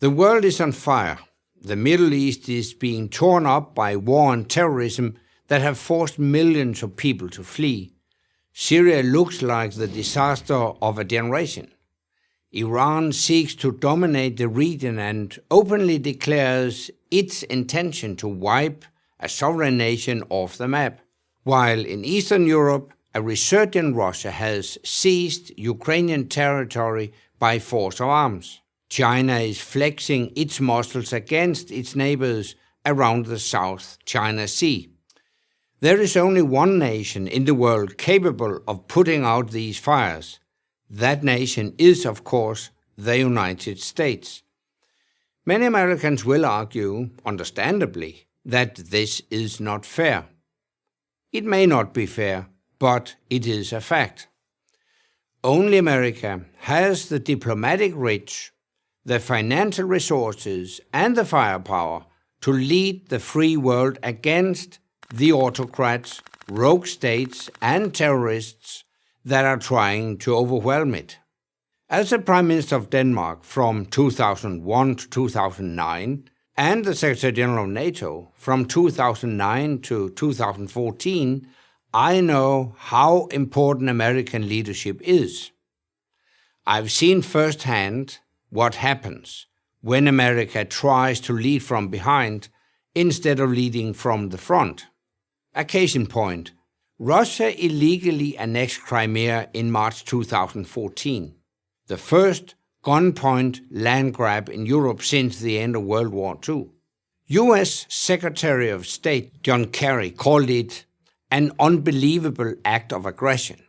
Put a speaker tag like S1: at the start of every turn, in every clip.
S1: The world is on fire. The Middle East is being torn up by war and terrorism that have forced millions of people to flee. Syria looks like the disaster of a generation. Iran seeks to dominate the region and openly declares its intention to wipe a sovereign nation off the map, while in Eastern Europe, a resurgent Russia has seized Ukrainian territory by force of arms. China is flexing its muscles against its neighbors around the South China Sea. There is only one nation in the world capable of putting out these fires. That nation is, of course, the United States. Many Americans will argue, understandably, that this is not fair. It may not be fair, but it is a fact. Only America has the diplomatic reach, the financial resources, and the firepower to lead the free world against the autocrats, rogue states, and terrorists that are trying to overwhelm it. As the Prime Minister of Denmark from 2001 to 2009, and the Secretary General of NATO from 2009 to 2014, I know how important American leadership is. I've seen firsthand what happens when America tries to lead from behind instead of leading from the front. A case in point, Russia illegally annexed Crimea in March 2014, the first gunpoint land grab in Europe since the end of World War II. US Secretary of State John Kerry called it an unbelievable act of aggression.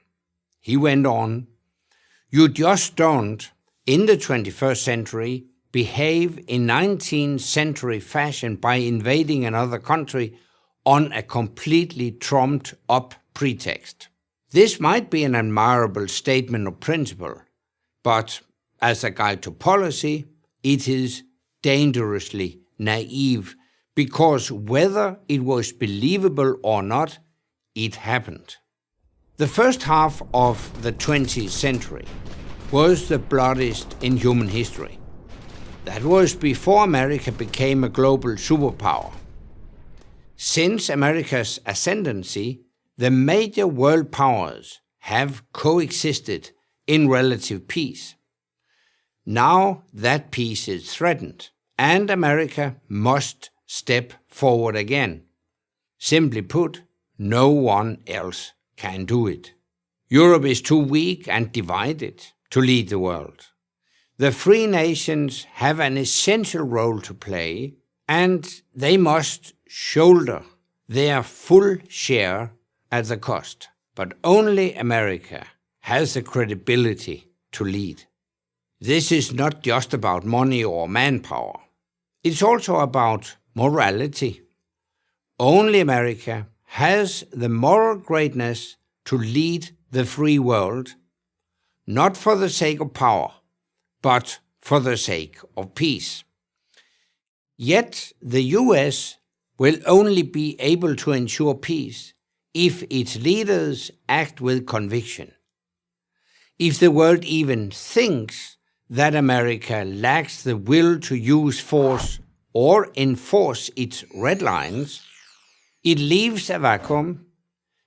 S1: He went on, "You just don't, in the 21st century, behave in 19th century fashion by invading another country on a completely trumped up pretext." This might be an admirable statement of principle, but as a guide to policy, it is dangerously naive, because whether it was believable or not, it happened. The first half of the 20th century was the bloodiest in human history. That was before America became a global superpower. Since America's ascendancy, the major world powers have coexisted in relative peace. Now that peace is threatened, and America must step forward again. Simply put, no one else can do it. Europe is too weak and divided to lead the world. The free nations have an essential role to play, and they must shoulder their full share at the cost. But only America has the credibility to lead. This is not just about money or manpower. It's also about morality. Only America has the moral greatness to lead the free world, not for the sake of power, but for the sake of peace. Yet the US will only be able to ensure peace if its leaders act with conviction. If the world even thinks that America lacks the will to use force or enforce its red lines, it leaves a vacuum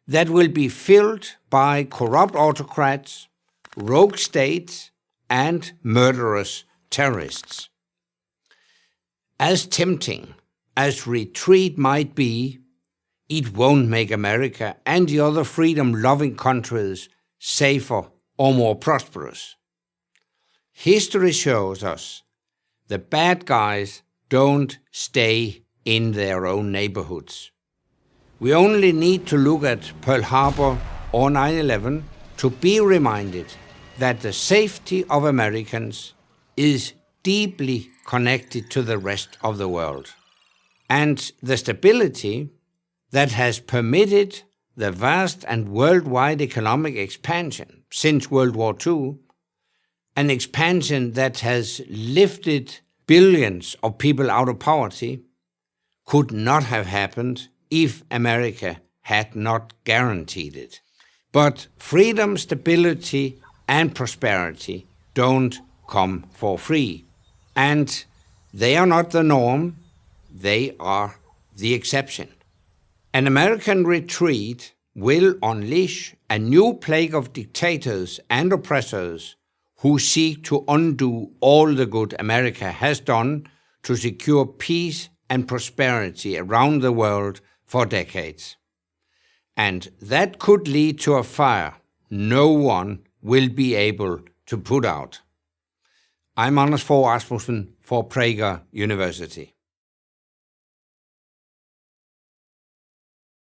S1: that will be filled by corrupt autocrats, rogue states, and murderous terrorists. As tempting as retreat might be, it won't make America and the other freedom-loving countries safer or more prosperous. History shows us the bad guys don't stay in their own neighborhoods. We only need to look at Pearl Harbor or 9/11 to be reminded that the safety of Americans is deeply connected to the rest of the world. And the stability that has permitted the vast and worldwide economic expansion since World War II, an expansion that has lifted billions of people out of poverty, could not have happened if America had not guaranteed it. But freedom, stability, and prosperity don't come for free. And They are not the norm, they are the exception. An American retreat will unleash a new plague of dictators and oppressors who seek to undo all the good America has done to secure peace and prosperity around the world for decades. And that could lead to a fire no one will be able to put out. I'm Anders Fogh Rasmussen for Prager University.